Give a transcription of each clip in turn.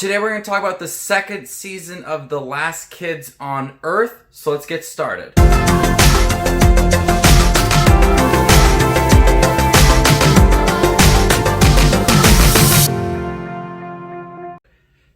Today we're going to talk about the second season of The Last Kids on Earth, so let's get started.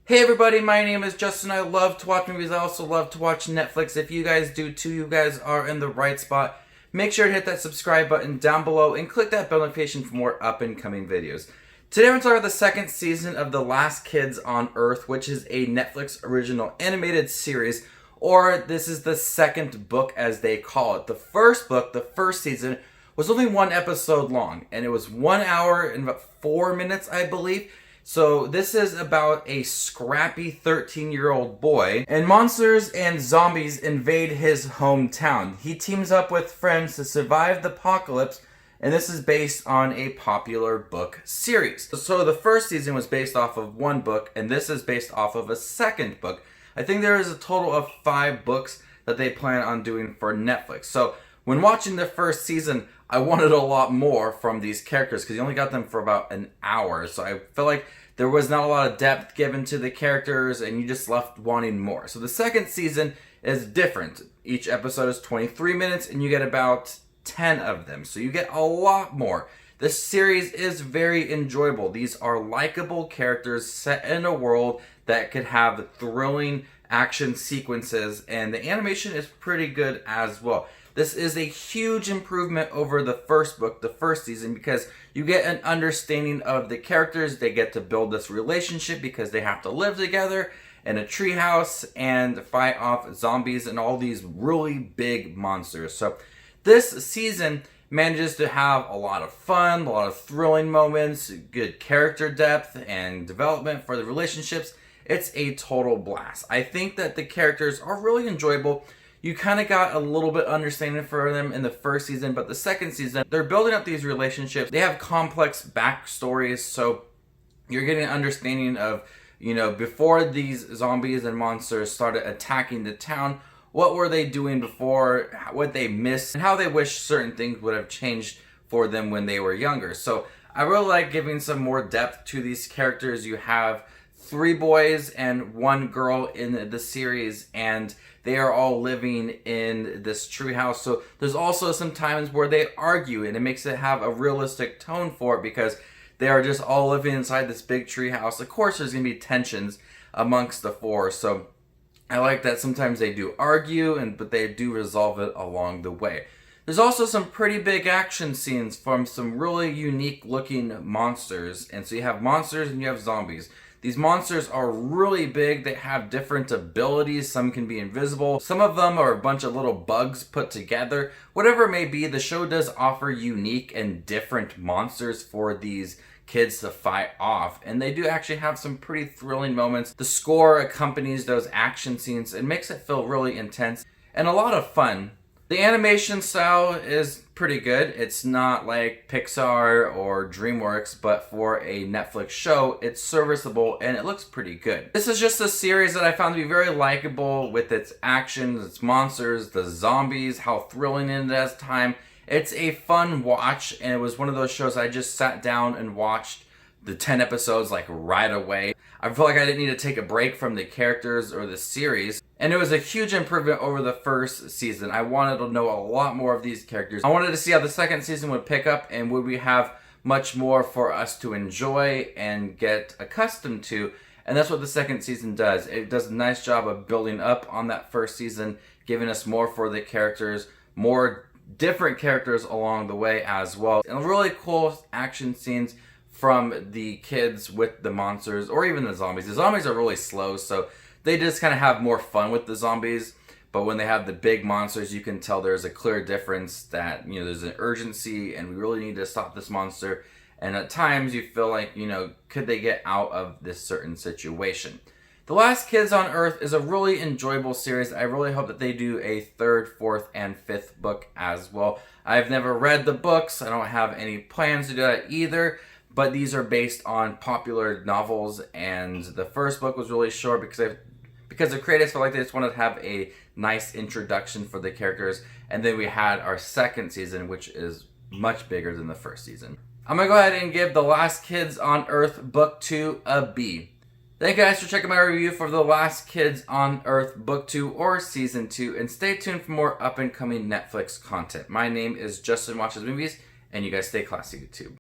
Hey everybody, my name is Justin. I love to watch movies. I also love to watch Netflix. If you guys do too, you guys are in the right spot. Make sure to hit that subscribe button down below and click that bell notification for more up and coming videos. Today we're going to talk about the second season of The Last Kids on Earth, which is a Netflix original animated series, or this is the second book as they call it. The first book, the first season, was only one episode long, and it was 1 hour and about 4 minutes, I believe. So this is about a scrappy 13-year-old boy, and monsters and zombies invade his hometown. He teams up with friends to survive the apocalypse, and this is based on a popular book series. So the first season was based off of one book, and this is based off of a second book. I think there is a total of 5 books that they plan on doing for Netflix. So when watching the first season, I wanted a lot more from these characters because you only got them for about an hour. So I felt like there was not a lot of depth given to the characters and you just left wanting more. So the second season is different. Each episode is 23 minutes and you get about 10 of them. So you get a lot more. This series is very enjoyable. These are likable characters set in a world that could have thrilling action sequences, and the animation is pretty good as well. This is a huge improvement over the first book, the first season, because you get an understanding of the characters. They get to build this relationship because they have to live together in a treehouse and fight off zombies and all these really big monsters. So this season manages to have a lot of fun, a lot of thrilling moments, good character depth and development for the relationships. It's a total blast. I think that the characters are really enjoyable. You kind of got a little bit understanding for them in the first season, but the second season, they're building up these relationships. They have complex backstories, so you're getting an understanding of, before these zombies and monsters started attacking the town, what were they doing before, what they missed, and how they wish certain things would have changed for them when they were younger. So I really like giving some more depth to these characters. You have 3 boys and 1 girl in the series, and they are all living in this treehouse. So there's also some times where they argue, and it makes it have a realistic tone for it because they are just all living inside this big treehouse. Of course, there's going to be tensions amongst the 4. So I like that sometimes they do argue, but they do resolve it along the way. There's also some pretty big action scenes from some really unique looking monsters. And so you have monsters and you have zombies. These monsters are really big. They have different abilities. Some can be invisible. Some of them are a bunch of little bugs put together. Whatever it may be, the show does offer unique and different monsters for these kids to fight off. And they do actually have some pretty thrilling moments. The score accompanies those action scenes and makes it feel really intense and a lot of fun. The animation style is pretty good. It's not like Pixar or DreamWorks, but for a Netflix show, it's serviceable and it looks pretty good. This is just a series that I found to be very likable with its actions, its monsters, the zombies, how thrilling it is at time. It's a fun watch, and it was one of those shows I just sat down and watched the 10 episodes like right away. I feel like I didn't need to take a break from the characters or the series. And it was a huge improvement over the first season. I wanted to know a lot more of these characters. I wanted to see how the second season would pick up and would we have much more for us to enjoy and get accustomed to. And that's what the second season does. It does a nice job of building up on that first season, giving us more for the characters, more different characters along the way as well. And really cool action scenes from the kids with the monsters or even the zombies. The zombies are really slow, so they just kind of have more fun with the zombies. But when they have the big monsters, you can tell there's a clear difference that, there's an urgency and we really need to stop this monster. And at times you feel like, could they get out of this certain situation? The Last Kids on Earth is a really enjoyable series. I really hope that they do a 3rd, 4th, and 5th book as well. I've never read the books. I don't have any plans to do that either. But these are based on popular novels, and the first book was really short because the creators felt like they just wanted to have a nice introduction for the characters. And then we had our second season, which is much bigger than the first season. I'm going to go ahead and give The Last Kids on Earth Book 2 a B. Thank you guys for checking my review for The Last Kids on Earth Book 2 or Season 2, and stay tuned for more up-and-coming Netflix content. My name is Justin Watches Movies, and you guys stay classy, YouTube.